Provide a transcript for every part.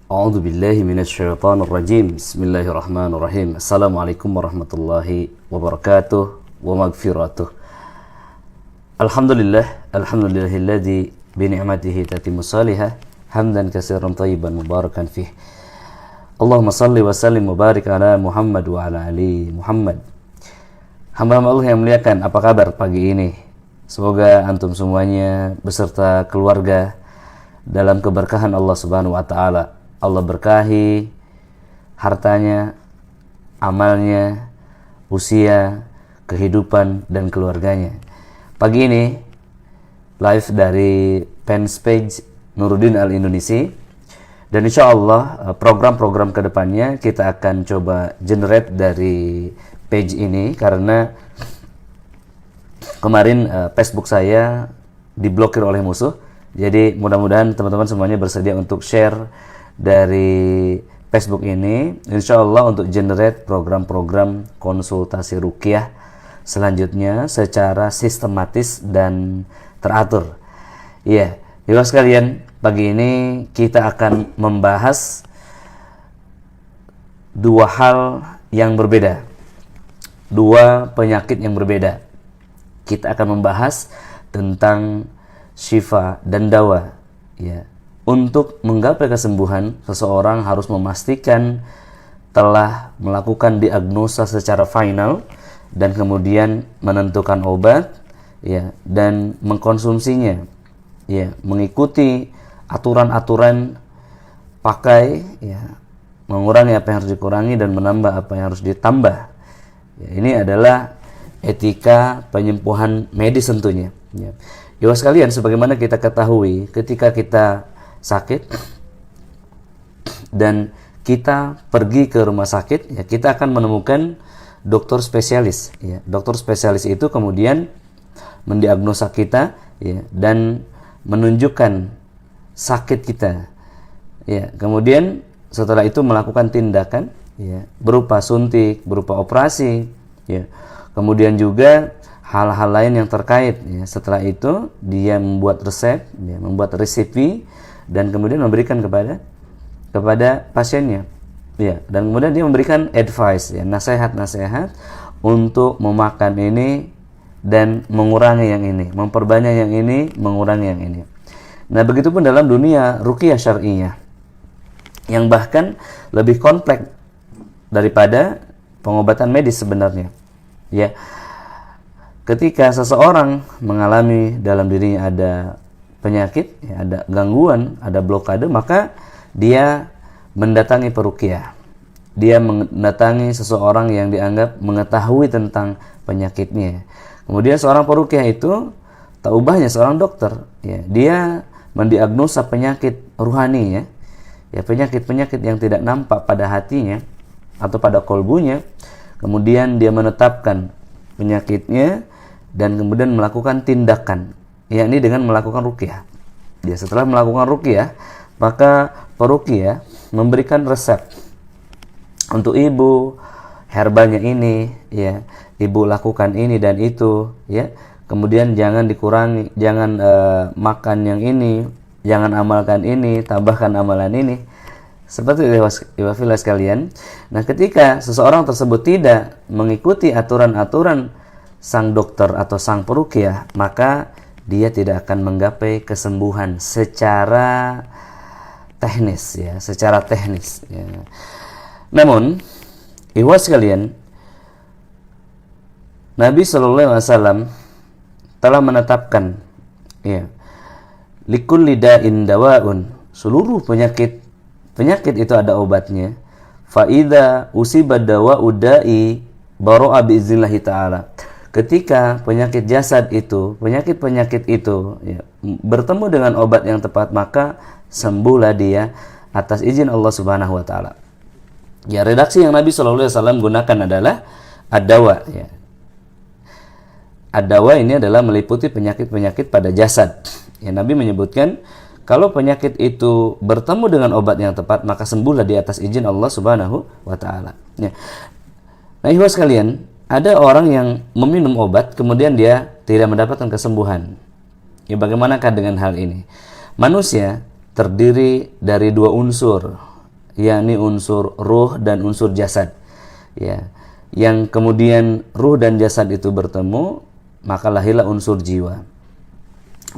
A'udzu billahi minasyaitonir rajim. Bismillahirrahmanirrahim. Assalamualaikum warahmatullahi wabarakatuh wa maghfiratuh. Alhamdulillahilladzi bi ni'matihi tatimmu salihah. Hamdan katsiran thayyiban mubarakan fih. Allahumma shalli wa sallim wa barik ala Muhammad wa ala ali Muhammad. Hamba-hamba Allah yang muliakan, apa kabar pagi ini? Semoga antum semuanya beserta keluarga dalam keberkahan Allah Subhanahu wa taala. Allah berkahi hartanya, amalnya, usia, kehidupan, dan keluarganya. Pagi ini live dari fans page Nuruddin Al-Indonesia, dan insya Allah program-program kedepannya kita akan coba generate dari page ini, karena kemarin Facebook saya diblokir oleh musuh. Jadi mudah-mudahan teman-teman semuanya bersedia untuk share dari Facebook ini, insya Allah, untuk generate program-program konsultasi ruqyah selanjutnya secara sistematis dan teratur. Iya, Ibu sekalian, pagi ini kita akan membahas dua hal yang berbeda, dua penyakit yang berbeda. Kita akan membahas tentang syifa dan dawa, ya. Untuk menggapai kesembuhan, seseorang harus memastikan telah melakukan diagnosa secara final dan kemudian menentukan obat, ya, dan mengkonsumsinya, ya, mengikuti aturan-aturan pakai, ya, mengurangi apa yang harus dikurangi dan menambah apa yang harus ditambah. Ya, ini adalah etika penyembuhan medis tentunya. Ya. Ibu sekalian, sebagaimana kita ketahui, ketika kita sakit dan kita pergi ke rumah sakit, ya, kita akan menemukan dokter spesialis, ya. Dokter spesialis itu kemudian mendiagnosa kita, ya, dan menunjukkan sakit kita, ya. Kemudian setelah itu melakukan tindakan, ya, berupa suntik, berupa operasi, ya. Kemudian juga hal-hal lain yang terkait, ya. Setelah itu dia membuat resep, ya, membuat resepi, dan kemudian memberikan kepada pasiennya, ya, dan kemudian dia memberikan advice, ya, nasihat-nasihat untuk memakan ini dan mengurangi yang ini, memperbanyak yang ini, mengurangi yang ini. Nah, begitupun dalam dunia ruqyah syar'iyyah, yang bahkan lebih kompleks daripada pengobatan medis sebenarnya, ya. Ketika seseorang mengalami dalam dirinya ada penyakit, ya, ada gangguan, ada blokade, maka dia mendatangi peruqyah. Dia mendatangi seseorang yang dianggap mengetahui tentang penyakitnya. Kemudian seorang peruqyah itu tak ubahnya seorang dokter, ya. Dia mendiagnosa penyakit ruhani, ya. Ya, penyakit-penyakit yang tidak nampak pada hatinya atau pada kolbunya. Kemudian dia menetapkan penyakitnya dan kemudian melakukan tindakan, yakni dengan melakukan ruqyah. Dia setelah melakukan ruqyah, maka peruqyah memberikan resep untuk ibu, herbalnya ini, ya, ibu lakukan ini dan itu, ya. Kemudian jangan dikurangi, jangan makan yang ini, jangan amalkan ini, tambahkan amalan ini. Seperti itu, ibu sekalian. Nah, ketika seseorang tersebut tidak mengikuti aturan-aturan sang dokter atau sang peruqyah, maka dia tidak akan menggapai kesembuhan secara teknis, ya, secara teknis, ya. Namun, ibu sekalian, Nabi Shallallahu Alaihi Wasallam telah menetapkan, ya, likulli da'in dawaun, seluruh penyakit itu ada obatnya. Faida usiba dawa'u da'i baro'a biiznillah ta'ala. Ketika penyakit jasad itu, penyakit-penyakit itu, ya, bertemu dengan obat yang tepat, maka sembuhlah dia atas izin Allah Subhanahu wa taala. Ya, redaksi yang Nabi sallallahu alaihi wasallam gunakan adalah ad-dawa, ya. Ad-dawa ini adalah meliputi penyakit-penyakit pada jasad. Ya, Nabi menyebutkan kalau penyakit itu bertemu dengan obat yang tepat, maka sembuhlah di atas izin Allah Subhanahu wa taala. Ya. Nah, ibu sekalian, ada orang yang meminum obat kemudian dia tidak mendapatkan kesembuhan. Ya, bagaimanakah dengan hal ini? Manusia terdiri dari dua unsur, yakni unsur ruh dan unsur jasad. Ya. Yang kemudian ruh dan jasad itu bertemu, maka lahirlah unsur jiwa.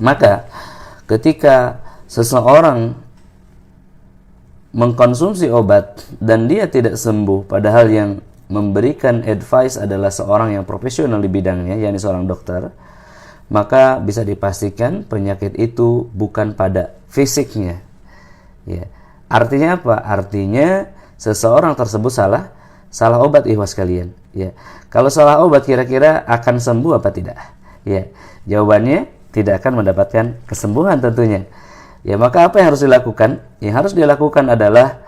Maka ketika seseorang mengkonsumsi obat dan dia tidak sembuh, padahal yang memberikan advice adalah seorang yang profesional di bidangnya, yakni seorang dokter, maka bisa dipastikan penyakit itu bukan pada fisiknya. Ya. Artinya apa? Artinya seseorang tersebut salah obat, ikhwas kalian. Ya. Kalau salah obat, kira-kira akan sembuh apa tidak? Ya. Jawabannya tidak akan mendapatkan kesembuhan tentunya. Ya, maka apa yang harus dilakukan? Yang harus dilakukan adalah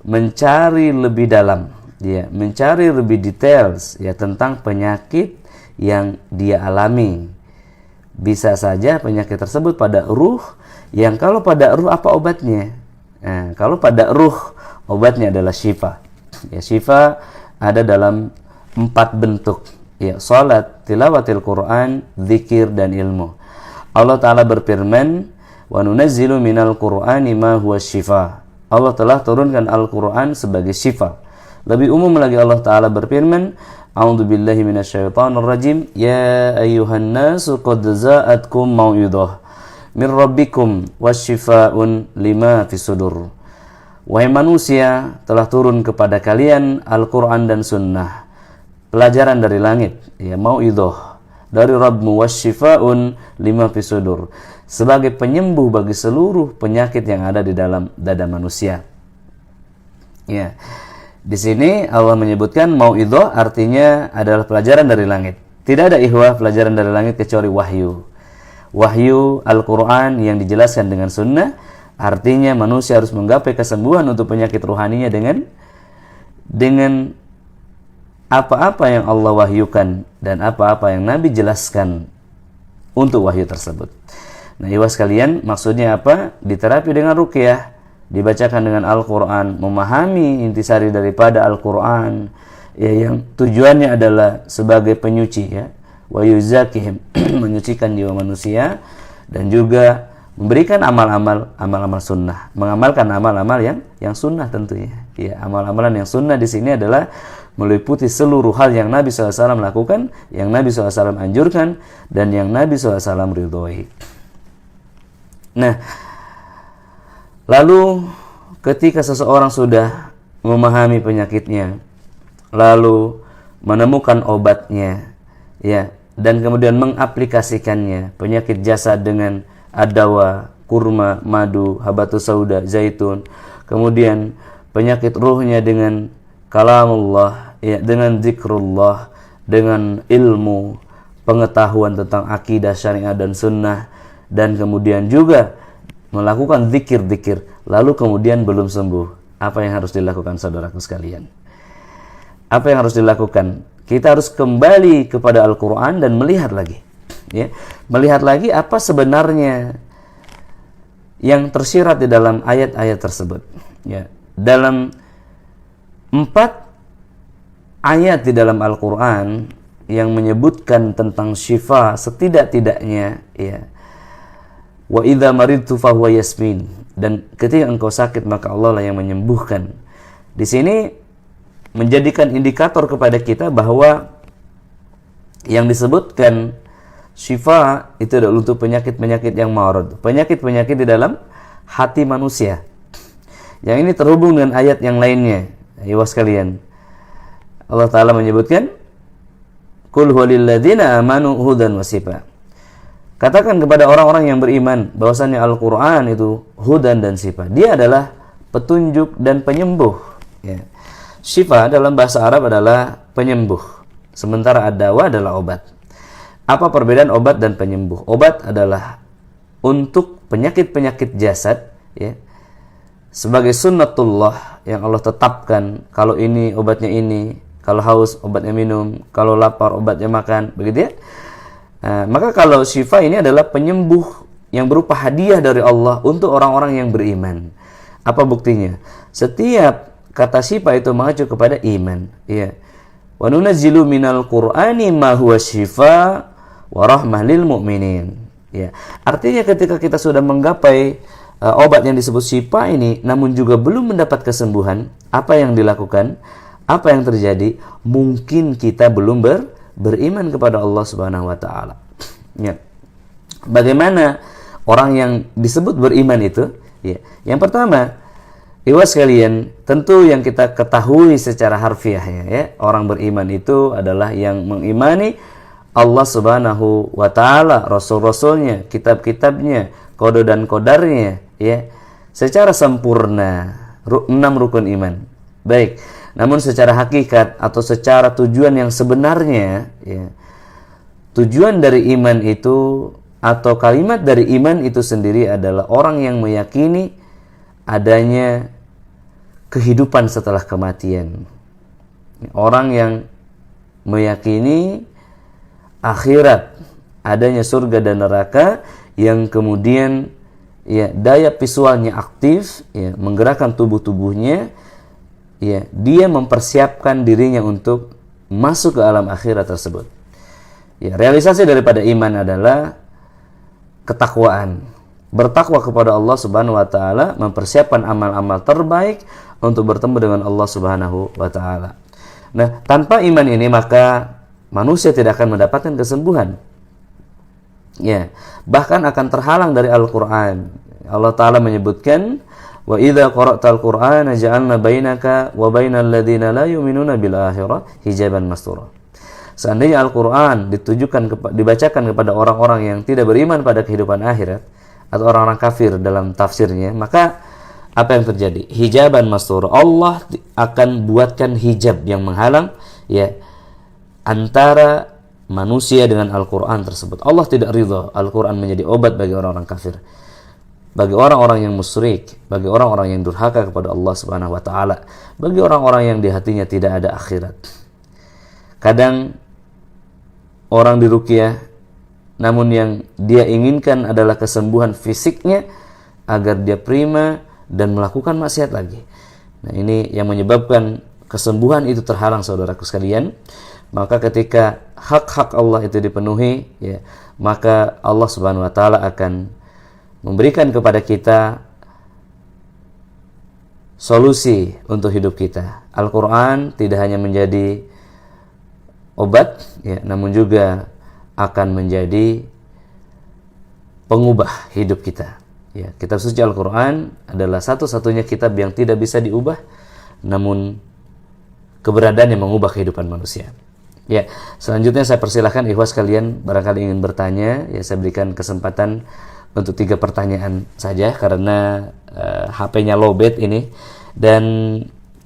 mencari lebih dalam, ya, mencari lebih details ya tentang penyakit yang dia alami. Bisa saja penyakit tersebut pada ruh, yang kalau pada ruh apa obatnya? Nah, kalau pada ruh obatnya adalah syifa. Ya, syifa ada dalam 4 bentuk. Ya, salat, tilawatil Quran, zikir dan ilmu. Allah Ta'ala berfirman, wa nunazzilu minal Qur'ani ma huwa syifa. Allah telah turunkan Al-Quran sebagai syifa. Lebih umum lagi Allah Ta'ala berfirman, a'udzubillahi minasyaitonir rajim, ya ayyuhan nasu qad za'atkum mau'idah min rabbikum wasyifa'un lima fis sudur. Wahai manusia, telah turun kepada kalian Al-Quran dan Sunnah, pelajaran dari langit, ya, mau'idah dari Rabbmu, wasyifa'un lima fis sudur, sebagai penyembuh bagi seluruh penyakit yang ada di dalam dada manusia. Ya. Di sini Allah menyebutkan mau'idah artinya adalah pelajaran dari langit. Tidak ada ikhwah pelajaran dari langit kecuali wahyu. Wahyu Al-Quran yang dijelaskan dengan sunnah, artinya manusia harus menggapai kesembuhan untuk penyakit rohaninya dengan apa-apa yang Allah wahyukan dan apa-apa yang Nabi jelaskan untuk wahyu tersebut. Nah, ikhwas sekalian, maksudnya apa? Diterapi dengan ruqyah, dibacakan dengan Al-Quran, memahami intisari daripada Al-Quran, ya, yang tujuannya adalah sebagai penyuci, ya, wa yuzakihim, menyucikan jiwa manusia, dan juga memberikan amal-amal sunnah, mengamalkan amal-amal yang sunnah tentunya. Ya, amal-amalan yang sunnah di sini adalah meliputi seluruh hal yang Nabi SAW lakukan, yang Nabi SAW anjurkan, dan yang Nabi SAW ridhoi. Nah, lalu ketika seseorang sudah memahami penyakitnya, lalu menemukan obatnya, ya, dan kemudian mengaplikasikannya, penyakit jasad dengan adawa, kurma, madu, habatus sauda, zaitun, kemudian penyakit ruhnya dengan kalamullah, ya, dengan zikrullah, dengan ilmu, pengetahuan tentang akidah, syariat dan sunnah, dan kemudian juga melakukan zikir-zikir, lalu kemudian belum sembuh. Apa yang harus dilakukan, saudaraku sekalian? Apa yang harus dilakukan? Kita harus kembali kepada Al-Quran dan melihat lagi, ya, melihat lagi apa sebenarnya yang tersirat di dalam ayat-ayat tersebut. Ya, dalam 4 ayat di dalam Al-Quran yang menyebutkan tentang syifa, setidak-tidaknya, ya, wa idza maridtu fahuwa yasmin, dan ketika engkau sakit maka Allah lah yang menyembuhkan. Di sini menjadikan indikator kepada kita bahwa yang disebutkan syifa itu adalah untuk penyakit-penyakit yang marad, penyakit-penyakit di dalam hati manusia. Yang ini terhubung dengan ayat yang lainnya. Ayo sekalian, Allah Ta'ala menyebutkan, Qul huwa lilladzina amanu hudan wa shifa. Katakan kepada orang-orang yang beriman bahwasannya Al-Quran itu hudan dan shifa. Dia adalah petunjuk dan penyembuh. Ya. Shifa dalam bahasa Arab adalah penyembuh, sementara ad-dawa adalah obat. Apa perbedaan obat dan penyembuh? Obat adalah untuk penyakit-penyakit jasad, ya, sebagai sunnatullah yang Allah tetapkan. Kalau ini obatnya ini, kalau haus obatnya minum, kalau lapar obatnya makan, begitu ya. Maka kalau syifa ini adalah penyembuh yang berupa hadiah dari Allah untuk orang-orang yang beriman. Apa buktinya? Setiap kata syifa itu mengacu kepada iman, ya. Wa nunazzilu minal Qur'ani ma huwa syifa wa rahmah lil mu'minin. Ya. Artinya ketika kita sudah menggapai obat yang disebut syifa ini, namun juga belum mendapat kesembuhan, apa yang dilakukan? Apa yang terjadi? Mungkin kita belum beriman kepada Allah Subhanahu wa taala. Ya. Bagaimana orang yang disebut beriman itu? Ya. Yang pertama, ikhwas sekalian, tentu yang kita ketahui secara harfiahnya, ya, orang beriman itu adalah yang mengimani Allah Subhanahu wa taala, rasul-rasulnya, kitab-kitabnya, kode dan kodarnya, ya, secara sempurna, 6 rukun iman. Baik. Namun secara hakikat atau secara tujuan yang sebenarnya, ya, tujuan dari iman itu atau kalimat dari iman itu sendiri adalah orang yang meyakini adanya kehidupan setelah kematian. Orang yang meyakini akhirat, adanya surga dan neraka, yang kemudian, ya, daya visualnya aktif, ya, menggerakkan tubuhnya, ya, dia mempersiapkan dirinya untuk masuk ke alam akhirat tersebut. Ya, realisasi daripada iman adalah ketakwaan, bertakwa kepada Allah Subhanahu wa taala, mempersiapkan amal-amal terbaik untuk bertemu dengan Allah Subhanahu wa taala. Nah, tanpa iman ini maka manusia tidak akan mendapatkan kesembuhan. Ya, bahkan akan terhalang dari Al-Qur'an. Allah taala menyebutkan, wa idza qara'tal qur'ana ja'alna bainaka wa bainal ladzina la yu'minuna bil akhirah hijaban mastura. Seandainya Al-Qur'an dibacakan kepada orang-orang yang tidak beriman pada kehidupan akhirat atau orang-orang kafir dalam tafsirnya, maka apa yang terjadi? Hijaban mastura. Allah akan buatkan hijab yang menghalang, ya, antara manusia dengan Al-Qur'an tersebut. Allah tidak ridha Al-Qur'an menjadi obat bagi orang-orang kafir, bagi orang-orang yang musyrik, bagi orang-orang yang durhaka kepada Allah Subhanahu wa taala, bagi orang-orang yang di hatinya tidak ada akhirat. Kadang orang diruqyah, namun yang dia inginkan adalah kesembuhan fisiknya agar dia prima dan melakukan maksiat lagi. Nah, ini yang menyebabkan kesembuhan itu terhalang, saudaraku sekalian. Maka ketika hak-hak Allah itu dipenuhi, ya, maka Allah Subhanahu wa taala akan memberikan kepada kita solusi untuk hidup kita. Al-Quran tidak hanya menjadi obat, ya, namun juga akan menjadi pengubah hidup kita. Ya, kitab suci Al-Quran adalah satu-satunya kitab yang tidak bisa diubah, namun keberadaannya mengubah kehidupan manusia. Ya, selanjutnya saya persilahkan ikhwas kalian barangkali ingin bertanya, ya, saya berikan kesempatan untuk 3 pertanyaan saja karena HP-nya lowbat ini, dan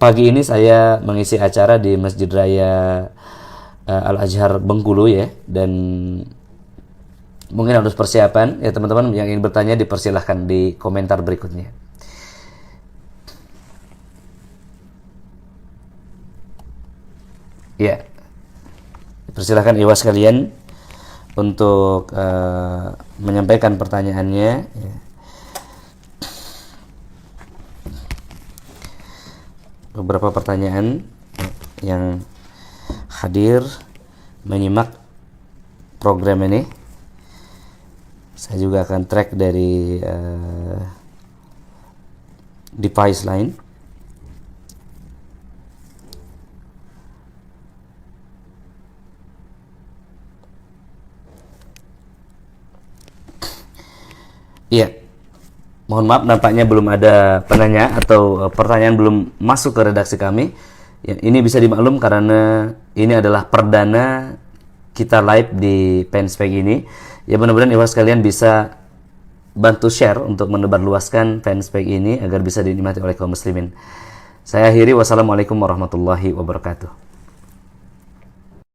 pagi ini saya mengisi acara di Masjid Raya Al-Azhar Bengkulu, ya, dan mungkin harus persiapan, ya, teman-teman yang ingin bertanya dipersilahkan di komentar berikutnya. Ya, persilahkan ikhwas kalian untuk menyampaikan pertanyaannya, ya. Beberapa pertanyaan yang hadir menyimak program ini, saya juga akan track dari device lain. Iya, mohon maaf nampaknya belum ada penanya atau pertanyaan belum masuk ke redaksi kami. Ya, ini bisa dimaklum karena ini adalah perdana kita live di fanspage ini. Ya, mudah-mudahan ikhwas kalian bisa bantu share untuk menebarluaskan fanspage ini agar bisa dinikmati oleh kaum muslimin. Saya akhiri, wassalamualaikum warahmatullahi wabarakatuh.